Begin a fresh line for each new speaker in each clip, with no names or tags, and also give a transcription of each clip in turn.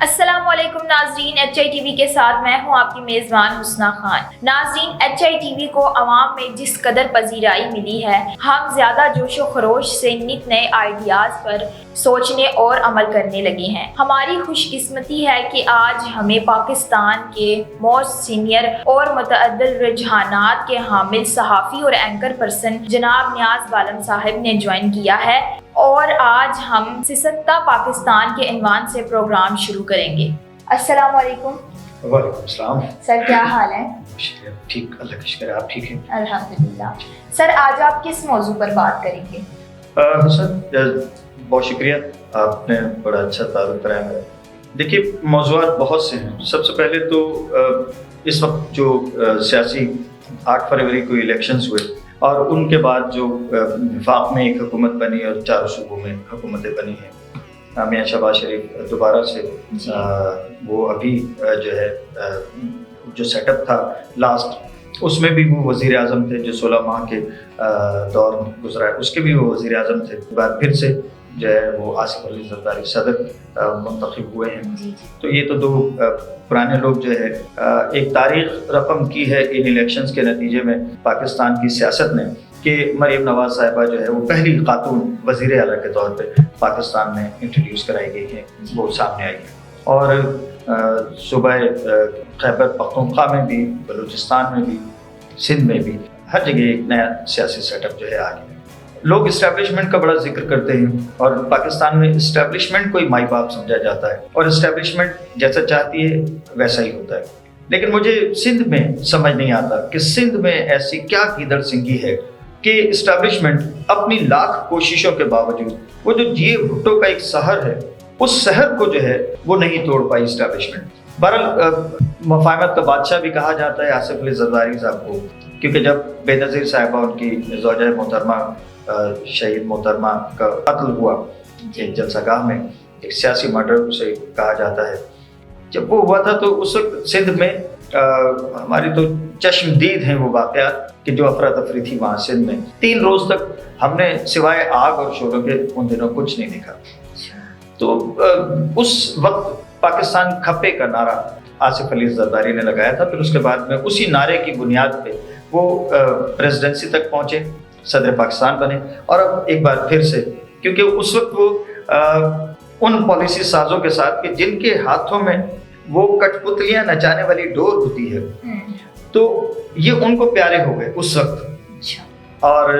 السلام علیکم ناظرین، ایچ آئی ٹی وی کے ساتھ میں ہوں آپ کی میزبان حسنہ خان۔ ناظرین، ایچ آئی ٹی وی کو عوام میں جس قدر پذیرائی ملی ہے، ہم زیادہ جوش و خروش سے نت نئے آئیڈیاز پر سوچنے اور عمل کرنے لگے ہیں۔ ہماری خوش قسمتی ہے کہ آج ہمیں پاکستان کے موسٹ سینئر اور متعدد رجحانات کے حامل صحافی اور اینکر پرسن جناب نیاز بالم صاحب نے جوائن کیا ہے، اور آج ہم سیاست پاکستان کے عنوان سے پروگرام شروع کریں گے۔ السلام علیکم۔
وعلیکم السلام
سر، کیا حال ہے؟
ٹھیک، اللہ کا شکر ہے، آپ ٹھیک ہیں؟
الحمدللہ۔ سر، آج آپ کس موضوع پر بات کریں گے؟
حسن، بہت شکریہ، آپ نے بڑا اچھا تعارف کرایا میرا۔ دیکھیے، موضوعات بہت سے ہیں۔ سب سے پہلے تو اس وقت جو سیاسی 8 فروری کو الیکشنز ہوئے اور ان کے بعد جو وفاق میں ایک حکومت بنی اور 4 صوبوں میں حکومتیں بنی ہیں، میاں شہباز شریف دوبارہ سے وہ ابھی جو ہے جو سیٹ اپ تھا لاسٹ، اس میں بھی وہ وزیر اعظم تھے جو 16 ماہ کے دور گزرا ہے، اس کے بھی وہ وزیر اعظم تھے۔ بعد پھر سے جو ہے وہ آصف علی زرداری صدر منتخب ہوئے ہیں۔ تو یہ تو 2 پرانے لوگ جو ہے ایک تاریخ رقم کی ہے ان الیکشنز کے نتیجے میں پاکستان کی سیاست نے، کہ مریم نواز صاحبہ جو ہے وہ پہلی خاتون وزیر اعلیٰ کے طور پہ پاکستان میں انٹروڈیوس کرائی گئی ہیں، وہ سامنے آئی ہے۔ اور صوبہ خیبر پختونخوا میں بھی، بلوچستان میں بھی، سندھ میں بھی، ہر جگہ ایک نیا سیاسی سیٹ اپ جو ہے آ گیا۔ لوگ اسٹیبلشمنٹ کا بڑا ذکر کرتے ہیں، اور پاکستان میں اسٹیبلشمنٹ کو ہی مائی باپ سمجھا جاتا ہے، اور اسٹیبلشمنٹ جیسا چاہتی ہے ویسا ہی ہوتا ہے۔ لیکن مجھے سندھ میں سمجھ نہیں آتا کہ سندھ میں ایسی کیا گیدڑ سنگی ہے کہ اسٹیبلشمنٹ اپنی لاکھ کوششوں کے باوجود، وہ جو جی بھٹو کا ایک سحر ہے، اس سحر کو جو ہے وہ نہیں توڑ پائی اسٹیبلشمنٹ۔ بہرحال مفاہمت کا بادشاہ بھی کہا جاتا ہے آصف علی زرداری صاحب کو، کیونکہ جب بے نظیر صاحبہ ان کی زوجہ محترمہ شہید محترمہ کا قتل ہوا ایک جلسہ گاہ میں، ایک سیاسی مرڈر اسے کہا جاتا ہے، جب وہ ہوا تھا تو اس وقت سندھ میں ہماری تو چشم دید ہیں وہ واقعات کہ جو افراتفری تھی وہاں سندھ میں۔ 3 روز تک ہم نے سوائے آگ اور شوروں کے ان دنوں کچھ نہیں دیکھا۔ تو اس وقت پاکستان کھپے کا نعرہ آصف علی زرداری نے لگایا تھا، پھر اس کے بعد میں اسی نعرے کی بنیاد پہ وہ پریزیڈنسی تک پہنچے، صدر پاکستان بنے، اور اب ایک بار پھر سے، کیونکہ اس وقت وہ ان پالیسی سازوں کے ساتھ کہ جن کے ہاتھوں میں وہ کٹ پتلیاں نچانے والی ڈور ہوتی ہے، تو یہ ان کو پیارے ہو گئے اس وقت، اور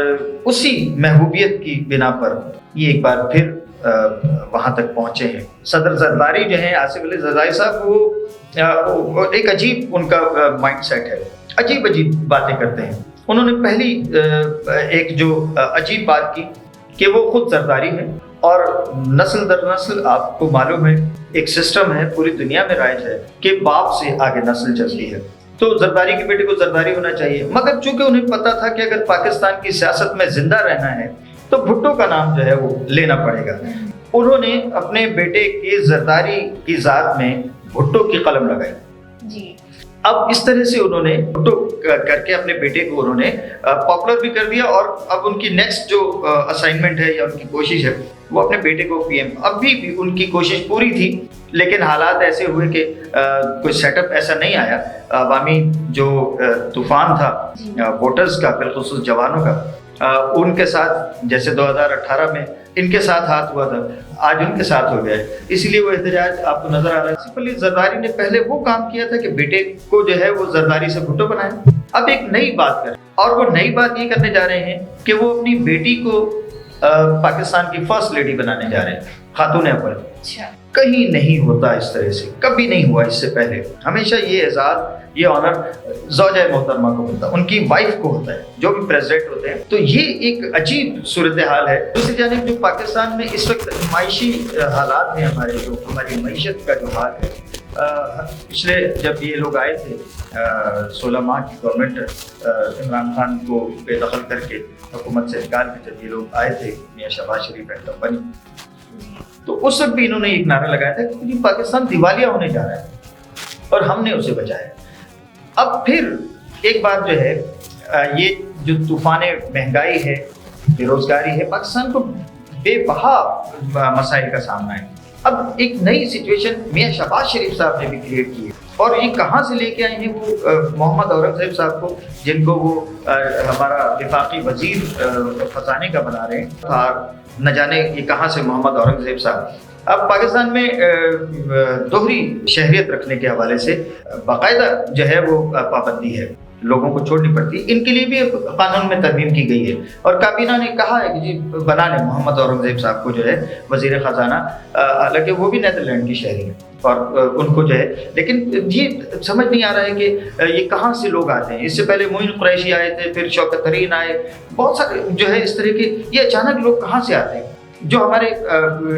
اسی محبوبیت کی بنا پر یہ ایک بار پھر وہاں تک پہنچے ہیں۔ صدر زرداری جو ہیں آصف علی زرداری صاحب، وہ ایک عجیب ان کا مائنڈ سیٹ ہے، عجیب باتیں کرتے ہیں۔ انہوں نے پہلی ایک جو عجیب بات کی کہ وہ خود زرداری ہیں، اور نسل در نسل آپ کو معلوم ہے ایک سسٹم ہے پوری دنیا میں رائج ہے کہ باپ سے آگے نسل چلتی ہے، تو زرداری کے بیٹے کو زرداری ہونا چاہیے۔ مگر چونکہ انہیں پتا تھا کہ اگر پاکستان کی سیاست میں زندہ رہنا ہے تو بھٹو کا نام جو ہے وہ لینا پڑے گا۔ انہوں نے اپنے بیٹے کے زرداری کی ذات میں بھٹو کی قلم لگائی جی۔ اب اس طرح سے انہوں نے بھٹو کر کے اپنے بیٹے کو انہوں نے پاپولر بھی کر دیا، اور اب ان کی نیکسٹ جو اسائنمنٹ ہے یا ان کی کوشش ہے وہ اپنے بیٹے کو پی ایم۔ ابھی بھی ان کی کوشش پوری تھی، لیکن حالات ایسے ہوئے کہ کوئی سیٹ اپ ایسا نہیں آیا۔ عوامی جو طوفان تھا ووٹرز کا، بالخصوص جوانوں کا، ان کے ساتھ جیسے 2018 میں ان کے ساتھ ہاتھ ہوا تھا، آج ان کے ساتھ ہو گیا ہے، اسی لیے وہ احتجاج آپ کو نظر آ رہا ہے۔ آصف علی زرداری نے پہلے وہ کام کیا تھا کہ بیٹے کو جو ہے وہ زرداری سے بھٹو بنائے، اب ایک نئی بات کریں، اور وہ نئی بات یہ کرنے جا رہے ہیں کہ وہ اپنی بیٹی کو پاکستان کی فرسٹ لیڈی بنانے جا رہے ہیں، خاتون اول۔ کہیں نہیں ہوتا اس طرح سے، کبھی نہیں ہوا اس سے پہلے۔ ہمیشہ یہ اعزاز، یہ آنر زوجہ محترمہ کو ملتا ہے، ان کی وائف کو ہوتا ہے، جو بھی پریزیڈنٹ ہوتے ہیں۔ تو یہ ایک عجیب صورتحال ہے۔ دوسری جانب جو پاکستان میں اس وقت معاشی حالات ہیں، ہماری معیشت کا جو حال ہے، پچھلے جب یہ لوگ آئے تھے 16 ماہ کی گورنمنٹ عمران خان کو بے دخل کر کے حکومت سے نکال کے جب یہ لوگ آئے تھے، میاں شہباز شریف اینڈ کمپنی، تو اس وقت بھی انہوں نے ایک نعرہ لگایا تھا کہ پاکستان دیوالیہ ہونے جا رہا ہے، اور ہم نے اسے بچایا۔ اب پھر ایک بات جو ہے، یہ جو طوفان مہنگائی ہے، بے روزگاری ہے، پاکستان کو بے بہا مسائل کا سامنا ہے۔ اب ایک نئی سچویشن میاں شہباز شریف صاحب نے بھی کریٹ کی ہے، اور یہ کہاں سے لے کے آئے ہیں وہ محمد اورنگزیب صاحب کو، جن کو وہ ہمارا وفاقی وزیر خزانے کا بنا رہے ہیں، اور نہ جانے یہ کہاں سے محمد اورنگزیب صاحب۔ اب پاکستان میں دوہری شہریت رکھنے کے حوالے سے باقاعدہ جو ہے وہ پابندی ہے، لوگوں کو چھوڑنی پڑتی ہے، ان کے لیے بھی قانون میں ترمیم کی گئی ہے، اور کابینہ نے کہا ہے کہ جی بنا لیں محمد اورنگزیب صاحب کو جو ہے وزیر خزانہ، حالانکہ وہ بھی نیدرلینڈ کی شہری ہیں، اور ان کو جو ہے، لیکن یہ سمجھ نہیں آ رہا ہے کہ یہ کہاں سے لوگ آتے ہیں۔ اس سے پہلے معین قریشی آئے تھے، پھر شوکت ترین آئے، بہت سارے جو ہے اس طرح کے، یہ اچانک لوگ کہاں سے آتے ہیں جو ہمارے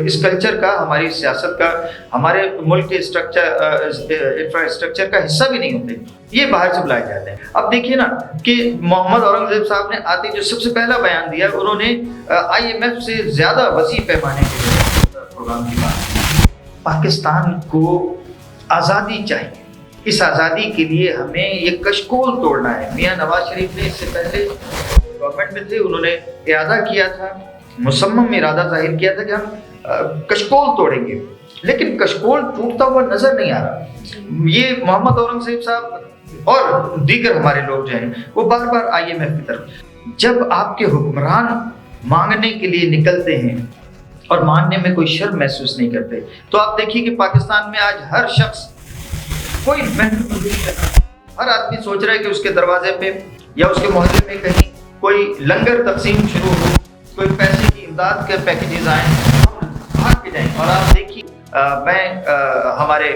اس کلچر کا، ہماری سیاست کا، ہمارے ملک کے انفراسٹرکچر کا حصہ بھی نہیں ہوتے، یہ باہر سے بلائے جاتے ہیں۔ اب دیکھیے نا کہ محمد اورنگزیب صاحب نے آتے جو سب سے پہلا بیان دیا، انہوں نے IMF سے زیادہ وسیع پیمانے کے پروگرام کی بات کی۔ پاکستان کو آزادی چاہیے، اس آزادی کے لیے ہمیں یہ کشکول توڑنا ہے۔ میاں نواز شریف نے اس سے پہلے گورنمنٹ میں تھے، انہوں نے ارادہ کیا تھا، مصمم ارادہ ظاہر کیا تھا کہ ہم کشکول توڑیں گے، لیکن کشکول ٹوٹتا ہوا نظر نہیں آ رہا۔ یہ محمد اورنگزیب صاحب اور دیگر ہمارے لوگ جو ہیں وہ بار بار IMF کی طرف، جب آپ کے حکمران مانگنے کے لیے نکلتے ہیں اور ماننے میں کوئی شرم محسوس نہیں کرتے، تو آپ دیکھیے کہ پاکستان میں آج ہر شخص کوئی محنت نہیں کرتا، ہر آدمی سوچ رہا ہے کہ اس کے دروازے پہ یا اس کے محلے میں کہیں کوئی لنگر تقسیم شروع ہو، کوئی پیسے کی امداد کے پیکیجز آئیں، ہم بھاگ کے جائیں۔ اور آپ دیکھیے میں ہمارے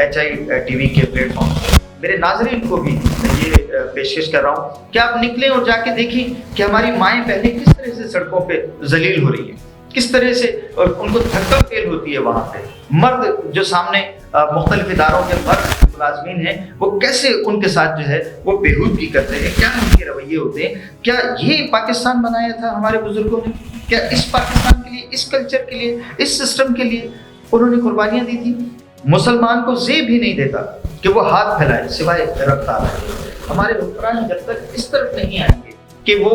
HITV کے پلیٹ فارم میرے ناظرین کو بھی یہ پیشکش کر رہا ہوں کہ آپ نکلیں اور جا کے دیکھیں کہ ہماری مائیں بہنیں کس طرح سے سڑکوں پہ ذلیل ہو رہی ہیں، کس طرح سے ان کو دھکا فیل ہوتی ہے وہاں پہ۔ مرد جو سامنے مختلف اداروں کے مرد ملازمین ہیں، وہ کیسے ان کے ساتھ جو ہے وہ بےہودگی کرتے ہیں، کیا ان کے رویے ہوتے ہیں۔ کیا یہ پاکستان بنایا تھا ہمارے بزرگوں نے؟ کیا اس پاکستان کے لیے، اس کلچر کے لیے، اس سسٹم کے لیے انہوں نے قربانیاں دی تھی؟ مسلمان کو زیب ہی نہیں دیتا کہ وہ ہاتھ پھیلائے سوائے رفتار ہے۔ ہمارے حکمران جب تک اس طرف نہیں آئیں گے کہ وہ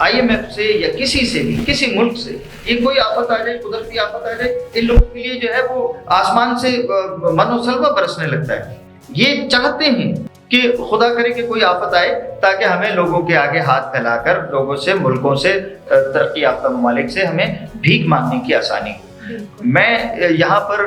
IMF سے یا کسی سے بھی، کسی ملک سے یہ کوئی آفت آ جائے، قدرتی آفت آ جائے، ان لوگوں کے لیے جو ہے وہ آسمان سے من و سلوہ برسنے لگتا ہے۔ یہ چاہتے ہیں کہ خدا کرے کہ کوئی آفت آئے تاکہ ہمیں لوگوں کے آگے ہاتھ پھیلا کر، لوگوں سے، ملکوں سے، ترقی یافتہ ممالک سے ہمیں بھیک مانگنے کی آسانی ہو۔ میں یہاں پر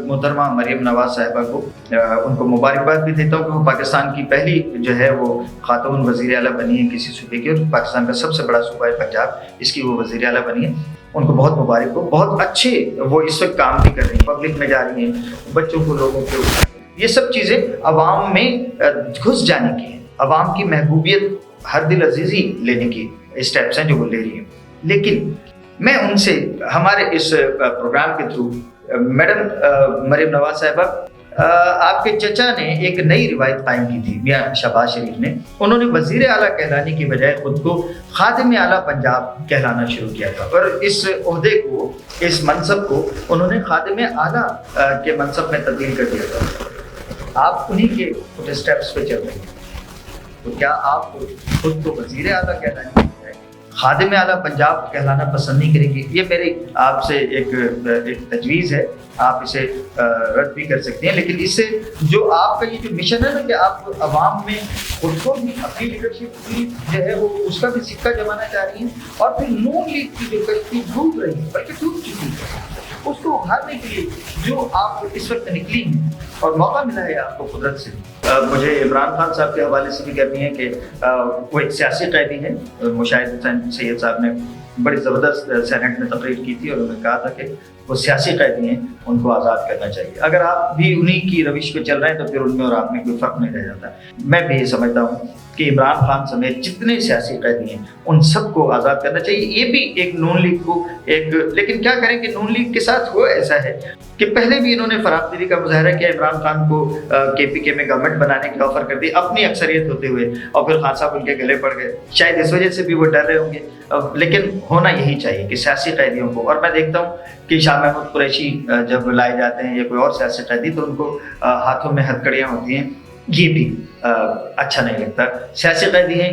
محترمہ مریم نواز صاحبہ کو ان کو مبارکباد بھی دیتا ہوں کہ وہ پاکستان کی پہلی جو ہے وہ خاتون وزیر اعلیٰ بنی ہے کسی صوبے کی، اور پاکستان کا سب سے بڑا صوبہ ہے پنجاب، اس کی وہ وزیر اعلیٰ بنی ہے۔ ان کو بہت مبارک ہو، بہت اچھے وہ اس وقت کام بھی کر رہی ہیں، پبلک میں جا رہی ہیں، بچوں کو، لوگوں کے، یہ سب چیزیں عوام میں گھس جانے کی ہیں، عوام کی محبوبیت، ہر دل عزیزی لینے کی اسٹیپس ہیں جو وہ لے رہی ہیں۔ لیکن میں ان سے ہمارے اس پروگرام کے تھرو، میڈم مریم نواز صاحبہ، آپ کے چچا نے ایک نئی روایت قائم کی تھی، میاں شہباز شریف نے، انہوں نے وزیر اعلیٰ کہلانے کی بجائے خود کو خادم اعلیٰ پنجاب کہلانا شروع کیا تھا، اور اس عہدے کو، اس منصب کو انہوں نے خادم اعلیٰ کے منصب میں تبدیل کر دیا تھا۔ آپ انہی کے کچھ اسٹیپس پہ چل رہے ہیں، تو کیا آپ خود کو وزیر اعلیٰ کہلانے کی بجائے خادم اعلیٰ پنجاب کہلانا پسند نہیں کریں گے؟ یہ میری آپ سے ایک تجویز ہے، آپ اسے رد بھی کر سکتے ہیں، لیکن اس سے جو آپ کا یہ جو مشن ہے نا کہ آپ عوام میں خود کو بھی، اپنی لیڈرشپ کی جو ہے وہ اس کا بھی سکہ جمانا چاہ رہی ہیں، اور پھر نون لیگ کی جو کشتی ڈوب رہی ہے، بلکہ ڈوب چکی ہے، اس کو ابھارنے کے لیے جو آپ اس وقت نکلی ہیں اور موقع ملا ہے آپ کو قدرت سے۔ مجھے عمران خان صاحب کے حوالے سے بھی کرنی ہے کہ وہ ایک سیاسی قیدی ہیں۔ مشاہد حسین سید صاحب نے بڑی زبردست سینٹ میں تقریر کی تھی، اور انہوں نے کہا تھا کہ وہ سیاسی قیدی ہیں، ان کو آزاد کرنا چاہیے۔ اگر آپ بھی انہی کی روش پہ چل رہے ہیں تو پھر ان میں اور آپ میں کوئی فرق نہیں رہ جاتا۔ میں بھی یہ سمجھتا ہوں کہ عمران خان سمیت جتنے سیاسی قیدی ہیں ان سب کو آزاد کرنا چاہیے۔ یہ بھی ایک نون لیگ کو ایک، لیکن کیا کریں کہ نون لیگ کے ساتھ وہ ایسا ہے کہ پہلے بھی انہوں نے فراخ دلی کا مظاہرہ کیا، عمران خان کو KPK میں گورنمنٹ بنانے کی آفر کر دی اپنی اکثریت ہوتے ہوئے، اور پھر خان صاحب ان کے گلے پڑ گئے، شاید اس وجہ سے بھی وہ ڈر رہے ہوں گے۔ لیکن ہونا یہی چاہیے کہ سیاسی قیدیوں کو، اور میں دیکھتا ہوں کہ شاہ محمود قریشی جب لائے جاتے ہیں یا کوئی اور سیاسی قیدی تو ان کو ہاتھوں میں ہتھکڑیاں ہوتی ہیں، یہ بھی اچھا نہیں لگتا۔ سیاسی قیدی ہیں،